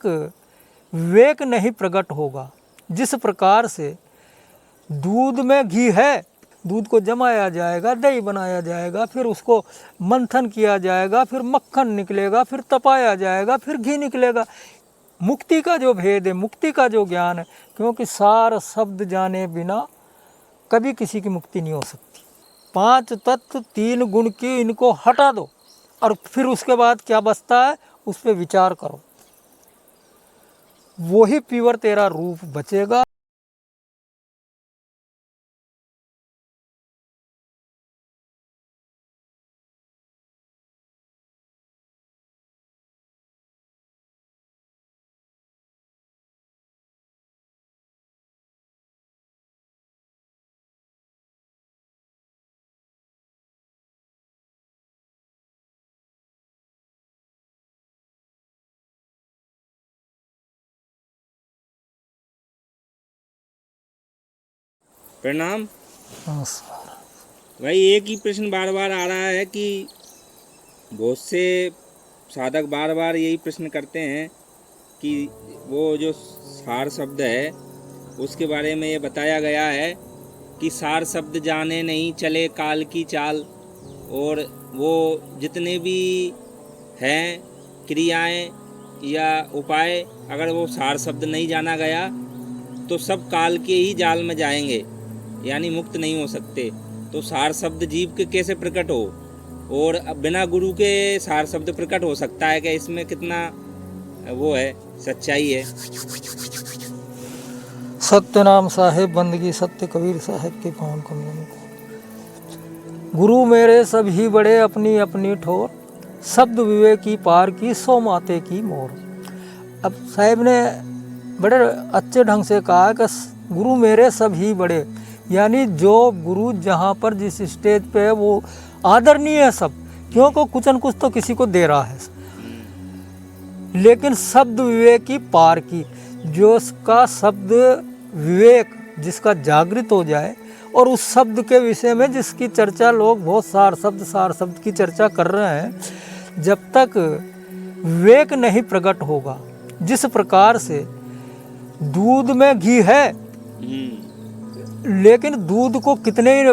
तक विवेक नहीं प्रकट होगा। जिस प्रकार से दूध में घी है, दूध को जमाया जाएगा, दही बनाया जाएगा, फिर उसको मंथन किया जाएगा, फिर मक्खन निकलेगा, फिर तपाया जाएगा, फिर घी निकलेगा। मुक्ति का जो भेद है, मुक्ति का जो ज्ञान है, क्योंकि सार शब्द जाने बिना कभी किसी की मुक्ति नहीं हो सकती। 5 तत्व 3 गुण की इनको हटा दो और फिर उसके बाद क्या बचता है उस पर विचार करो, वही प्योर तेरा रूप बचेगा। प्रणाम नमस्कार। भाई। एक ही प्रश्न बार बार आ रहा है कि बहुत से साधक बार बार यही प्रश्न करते हैं कि वो जो सार शब्द है उसके बारे में ये बताया गया है कि सार शब्द जाने नहीं चले काल की चाल, और वो जितने भी हैं क्रियाएं या उपाय, अगर वो सार शब्द नहीं जाना गया तो सब काल के ही जाल में जाएंगे, यानी मुक्त नहीं हो सकते। तो सार शब्द जीव के कैसे प्रकट हो, और बिना गुरु के सार शब्द प्रकट हो सकता है क्या? इसमें कितना वो है, सच्चाई है? सत्य नाम साहेब बंदगी सत्य कबीर साहेब के पावन कमलों को। गुरु मेरे सभी बड़े अपनी अपनी ठोर, शब्द विवेकी पार की 100 माते की मोर। अब साहेब ने बड़े अच्छे ढंग से कहा कि गुरु मेरे सभी बड़े, यानी जो गुरु जहाँ पर जिस स्टेज पे है वो आदरणीय है सब, क्योंकि कुछ न कुछ तो किसी को दे रहा है। लेकिन शब्द विवेक की पार की, जो उसका शब्द विवेक जिसका जागृत हो जाए और उस शब्द के विषय में जिसकी चर्चा लोग बहुत सार शब्द की चर्चा कर रहे हैं, जब तक विवेक नहीं प्रकट होगा। जिस प्रकार से दूध में घी है, लेकिन दूध को कितने ही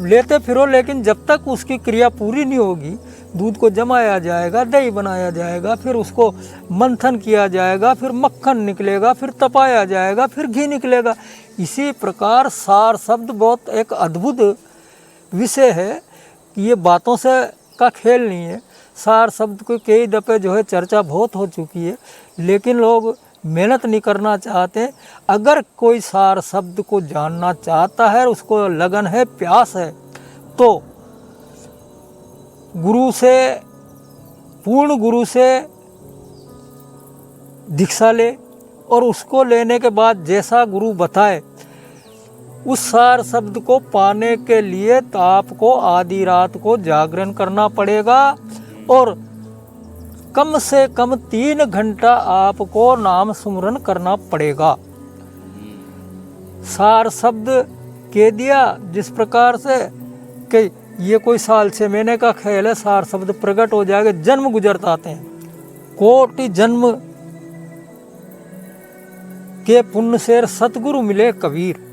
लेते फिरो, लेकिन जब तक उसकी क्रिया पूरी नहीं होगी, दूध को जमाया जाएगा, दही बनाया जाएगा, फिर उसको मंथन किया जाएगा, फिर मक्खन निकलेगा, फिर तपाया जाएगा, फिर घी निकलेगा। इसी प्रकार सार शब्द बहुत एक अद्भुत विषय है कि ये बातों से का खेल नहीं है। सार शब्द को कई दफ़े जो है चर्चा बहुत हो चुकी है, लेकिन लोग मेहनत नहीं करना चाहते। अगर कोई सार शब्द को जानना चाहता है, उसको लगन है, प्यास है, तो गुरु से, पूर्ण गुरु से दीक्षा ले, और उसको लेने के बाद जैसा गुरु बताए उस सार शब्द को पाने के लिए तो आपको आधी रात को जागरण करना पड़ेगा, और कम से कम 3 घंटा आपको नाम सुमरन करना पड़ेगा। सार शब्द कह दिया जिस प्रकार से कि ये कोई साल 6 महीने का खेल है, सार शब्द प्रकट हो जाएगा। जन्म गुजरताते हैं, कोटि जन्म के पुण्य से सतगुरु मिले कबीर।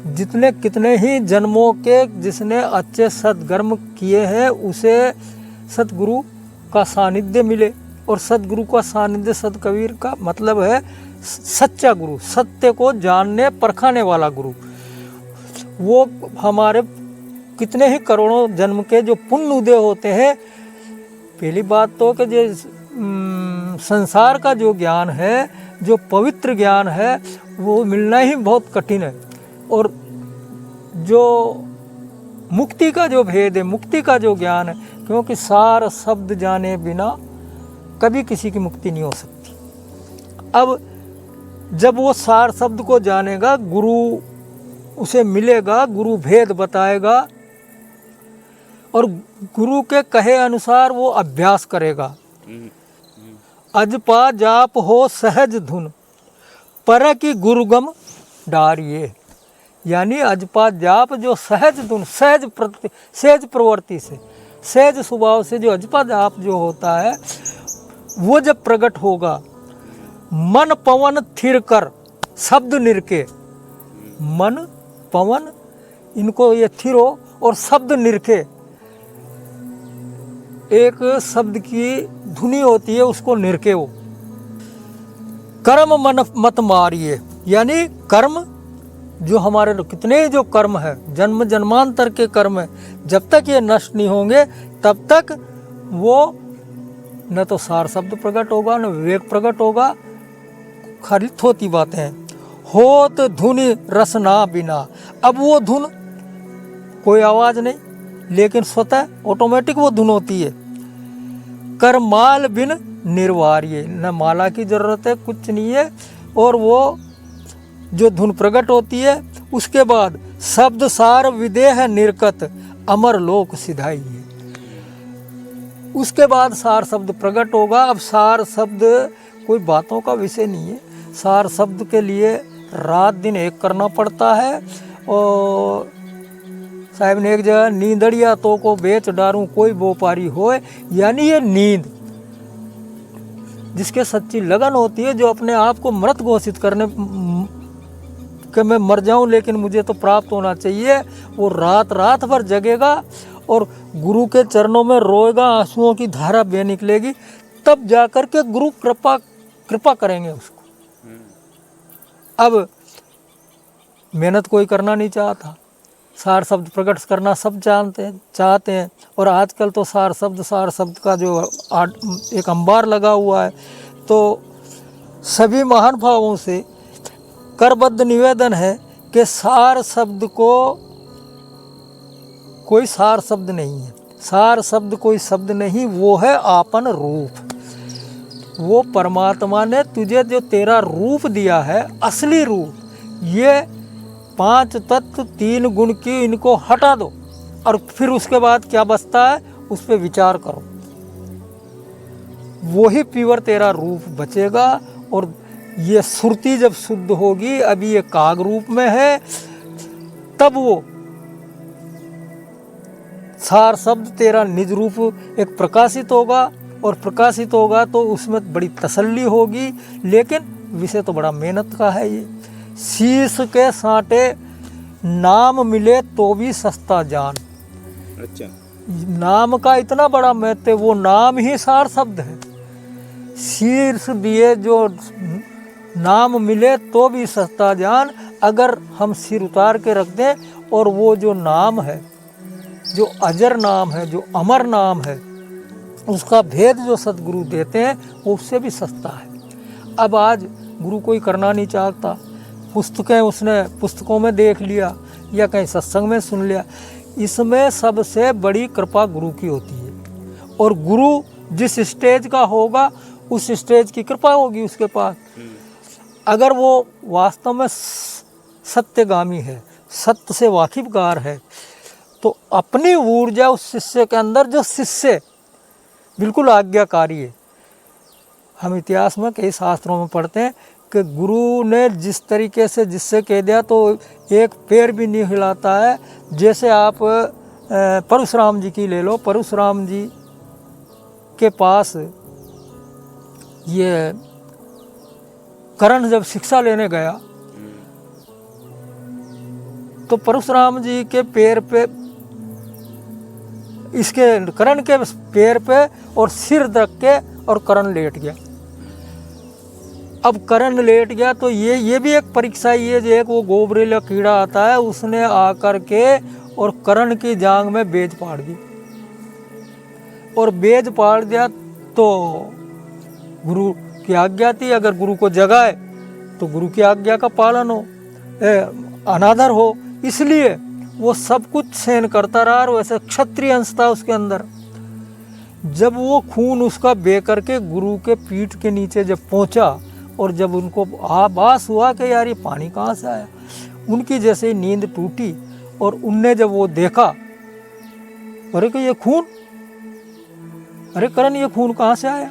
जितने कितने ही जन्मों के जिसने अच्छे सदकर्म किए हैं, उसे सतगुरु का सानिध्य मिले। और सतगुरु का सानिध्य, सत कबीर का मतलब है सच्चा गुरु, सत्य को जानने परखाने वाला गुरु। वो हमारे कितने ही करोड़ों जन्म के जो पुण्य उदय होते हैं, पहली बात तो कि जो संसार का जो ज्ञान है, जो पवित्र ज्ञान है, वो मिलना ही बहुत कठिन है। और जो मुक्ति का जो भेद है, मुक्ति का जो ज्ञान है, क्योंकि सार शब्द जाने बिना कभी किसी की मुक्ति नहीं हो सकती। अब जब वो सार शब्द को जानेगा, गुरु उसे मिलेगा, गुरु भेद बताएगा, और गुरु के कहे अनुसार वो अभ्यास करेगा। अजपा जाप हो सहज धुन, पर की गुरुगम डारिये। यानी अजपा जाप जो सहज धुन, सहज प्रवृत्ति से, सहज स्वभाव से जो अजपा जाप जो होता है, वो जब प्रकट होगा मन पवन थिर कर शब्द निरके। मन पवन इनको ये थिर हो और शब्द निरके। एक शब्द की धुनी होती है, उसको निरके हो। कर्म मन मत मारिए, यानी कर्म जो हमारे कितने जो कर्म है, जन्म जन्मांतर के कर्म है, जब तक ये नष्ट नहीं होंगे तब तक वो न तो सार शब्द प्रकट होगा न विवेक प्रकट होगा। खाली थोती बातें हैं। होत धुनि रसना बिना, अब वो धुन कोई आवाज नहीं, लेकिन स्वतः ऑटोमेटिक वो धुन होती है। कर माल बिन निर्वार्य, न माला की जरूरत है, कुछ नहीं है। और वो जो धुन प्रकट होती है, उसके बाद शब्द सार विदेह निर्कत अमर लोक सिधाई है। उसके बाद सार शब्द प्रकट होगा। अब सार शब्द कोई बातों का विषय नहीं है। सार शब्द के लिए रात दिन एक करना पड़ता है। और साहब ने एक जगह नींदड़िया तो को बेच डारूं कोई व्यापारी होए, यानी ये नींद जिसके सच्ची लगन होती है, जो अपने आप को मृत घोषित करने कि मैं मर जाऊं लेकिन मुझे तो प्राप्त होना चाहिए, वो रात रात भर जगेगा और गुरु के चरणों में रोएगा, आंसुओं की धारा बह निकलेगी, तब जाकर के गुरु कृपा करेंगे उसको। अब मेहनत कोई करना नहीं चाहता, सार शब्द प्रकट करना सब चाहते हैं। और आजकल तो सार शब्द का जो एक अंबार लगा हुआ है, तो सभी महान भावों से करबद्ध निवेदन है कि सार शब्द को कोई सार शब्द नहीं है। सार शब्द कोई शब्द नहीं, वो है आपन रूप। वो परमात्मा ने तुझे जो तेरा रूप दिया है, असली रूप, ये 5 तत्व 3 गुण की इनको हटा दो और फिर उसके बाद क्या बचता है उस पर विचार करो। वही प्योर तेरा रूप बचेगा। और ये सुरती जब शुद्ध होगी, अभी ये काग रूप में है, तब वो सार शब्द तेरा निज रूप एक प्रकाशित होगा। और प्रकाशित होगा तो उसमें बड़ी तसल्ली होगी। लेकिन विषय तो बड़ा मेहनत का है। ये शीश के साटे नाम मिले तो भी सस्ता जान। अच्छा, नाम का इतना बड़ा महत्व, वो नाम ही सार शब्द है। शीर्ष दिए जो नाम मिले तो भी सस्ता जान। अगर हम सिर उतार के रख दें और वो जो नाम है, जो अजर नाम है, जो अमर नाम है, उसका भेद जो सतगुरु देते हैं, वो उससे भी सस्ता है। अब आज गुरु कोई करना नहीं चाहता। पुस्तकें उसने पुस्तकों में देख लिया या कहीं सत्संग में सुन लिया। इसमें सबसे बड़ी कृपा गुरु की होती है। और गुरु जिस स्टेज का होगा, उस स्टेज की कृपा होगी उसके पास। अगर वो वास्तव में सत्यगामी है, सत्य से वाकिफगार है, तो अपनी ऊर्जा उस शिष्य के अंदर, जो शिष्य बिल्कुल आज्ञाकारी है। हम इतिहास में कई शास्त्रों में पढ़ते हैं कि गुरु ने जिस तरीके से जिससे कह दिया तो एक पैर भी नहीं हिलाता है। जैसे आप परशुराम जी की ले लो। परशुराम जी के पास ये कर्ण जब शिक्षा लेने गया, तो परशुराम जी के पैर पे, इसके कर्ण के पैर पे और सिर रख के, और कर्ण लेट गया। अब कर्ण लेट गया तो ये भी एक परीक्षा ही है। जो एक वो गोबरेला कीड़ा आता है, उसने आकर के और कर्ण की जांग में बेज पाड़ दी। और बेज पाड़ दिया तो गुरु की आज्ञा थी, अगर गुरु को जगाए तो गुरु की आज्ञा का पालन हो, अनादर हो, इसलिए वो सब कुछ सहन करता रहा। और वैसे क्षत्रिय अंश था उसके अंदर। जब वो खून उसका बह करके गुरु के पीठ के नीचे जब पहुंचा, और जब उनको आभास हुआ कि यार ये पानी कहाँ से आया, उनकी जैसे नींद टूटी। और उनने जब वो देखा, अरे कि ये खून, अरे करण ये खून कहाँ से आया।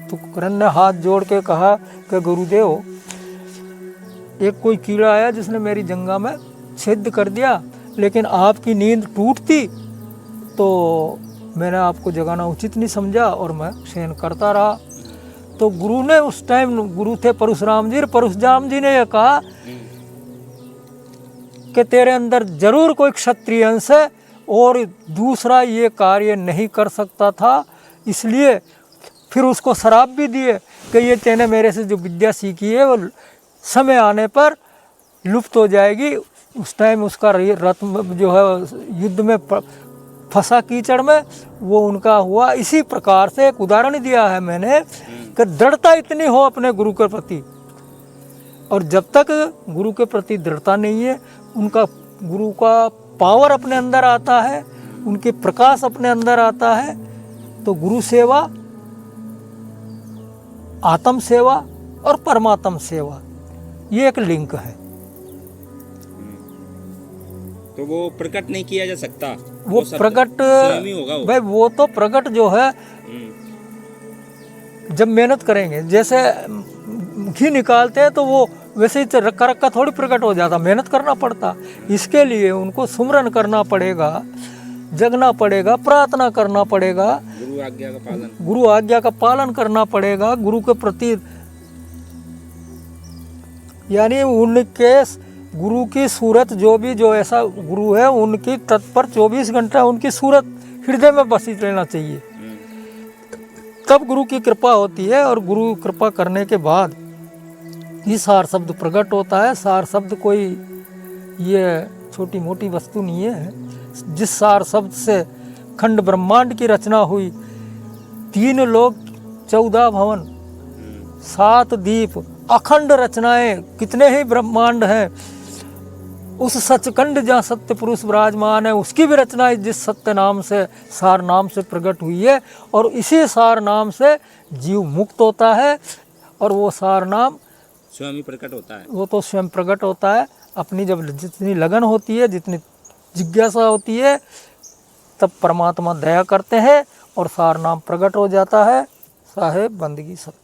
तो करण ने हाथ जोड़ के कहा कि गुरुदेव, एक कोई कीड़ा आया जिसने मेरी जंघा में छेद कर दिया, लेकिन आपकी नींद टूटती तो मैंने आपको जगाना उचित नहीं समझा और मैं सहन करता रहा। तो गुरु ने उस टाइम, गुरु थे परशुराम जी ने यह कहा कि तेरे अंदर जरूर कोई क्षत्रिय अंश है और दूसरा ये कार्य नहीं कर सकता था, इसलिए फिर उसको श्राप भी दिए कि ये तेने मेरे से जो विद्या सीखी है वो समय आने पर लुप्त हो जाएगी। उस टाइम उसका रथ जो है युद्ध में फंसा कीचड़ में, वो उनका हुआ। इसी प्रकार से एक उदाहरण दिया है मैंने कि दृढ़ता इतनी हो अपने गुरु के प्रति, और जब तक गुरु के प्रति दृढ़ता नहीं है, उनका गुरु का पावर अपने अंदर आता है, उनके प्रकाश अपने अंदर आता है, तो गुरु सेवा, आत्म सेवा और परमात्म सेवा, ये एक लिंक है। तो वो प्रकट नहीं किया जा सकता, वो प्रकट स्वयं ही होगा वो। भाई वो तो प्रकट जो है जब मेहनत करेंगे, जैसे घी निकालते हैं तो वो वैसे ही रक्का रक्का थोड़ी प्रकट हो जाता, मेहनत करना पड़ता। इसके लिए उनको सुमरन करना पड़ेगा, जगना पड़ेगा, प्रार्थना करना पड़ेगा, गुरु आज्ञा का पालन करना पड़ेगा, गुरु के प्रति, यानी उनके गुरु की सूरत, जो ऐसा गुरु है उनकी तत्पर 24 घंटा उनकी सूरत हृदय में बसी रहना चाहिए, तब गुरु की कृपा होती है। और गुरु कृपा करने के बाद ये सार शब्द प्रकट होता है। सार शब्द कोई ये छोटी मोटी वस्तु नहीं है। जिस सार शब्द से खंड ब्रह्मांड की रचना हुई, 3 लोक 14 भवन 7 दीप, अखंड रचनाएं, कितने ही ब्रह्मांड हैं, उस सचखंड जहाँ सत्य पुरुष विराजमान है, उसकी भी रचना जिस सत्य नाम से, सार नाम से प्रकट हुई है। और इसी सार नाम से जीव मुक्त होता है, और वो सार नाम स्वयं ही प्रकट होता है। वो तो स्वयं प्रकट होता है। अपनी जब जितनी लगन होती है, जितनी जिज्ञासा होती है, तब परमात्मा दया करते हैं और सार नाम प्रकट हो जाता है। साहेब बंदगी सत्य।